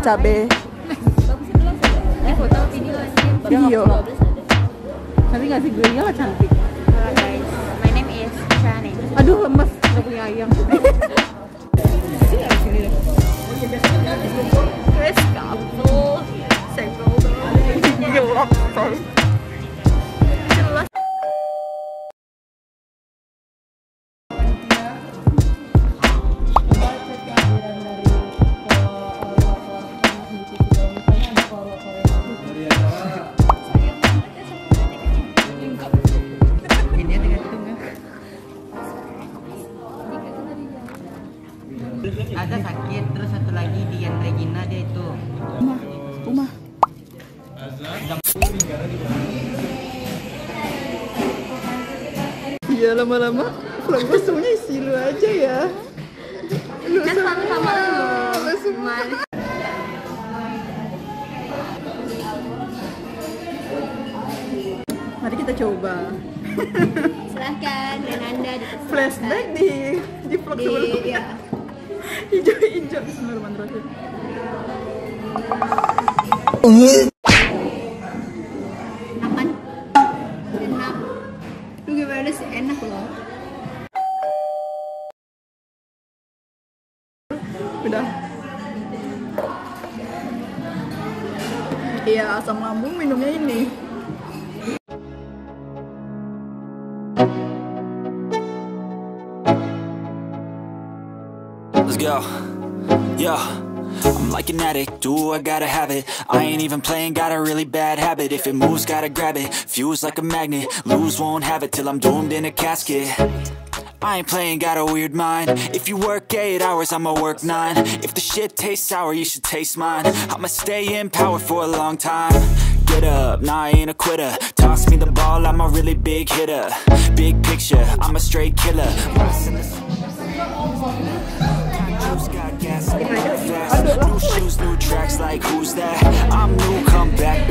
cabe. Foto video aja. Video. Cantik nggak sih gue? Iyalah cantik. Halo guys, my name is Shani. Aduh lemes, udah punya ayam. Chris Kapsul, Segel dong. Gelap. Jelas. Ada sakit, terus satu lagi di yang Regina dia itu. Umah. Iya lama-lama vlog gue semuanya isi lu aja ya. Kan sama-sama lu. Semua. Mari kita coba. Silahkan dan Anda dipersilakan. Flashback di vlog sebelumnya. Iya. Hijau-hijau. Bismillahirrahmanirrahim. Aman. Enak. Lu gimana sih? Enak loh. Udah. Iya, asam lambung minumnya ini. Let's go. Yeah. I'm like an addict, do I gotta have it. I ain't even playing, got a really bad habit. If it moves, gotta grab it, fuse like a magnet. Lose, won't have it till I'm doomed in a casket. I ain't playing, got a weird mind. If you work 8 hours, I'ma work 9. If the shit tastes sour, you should taste mine. I'ma stay in power for a long time. Get up, nah, I ain't a quitter. Toss me the ball, I'm a really big hitter. Big picture, I'm a straight killer. Got gas, new shoes, new tracks, like who's that? I'm new, come back,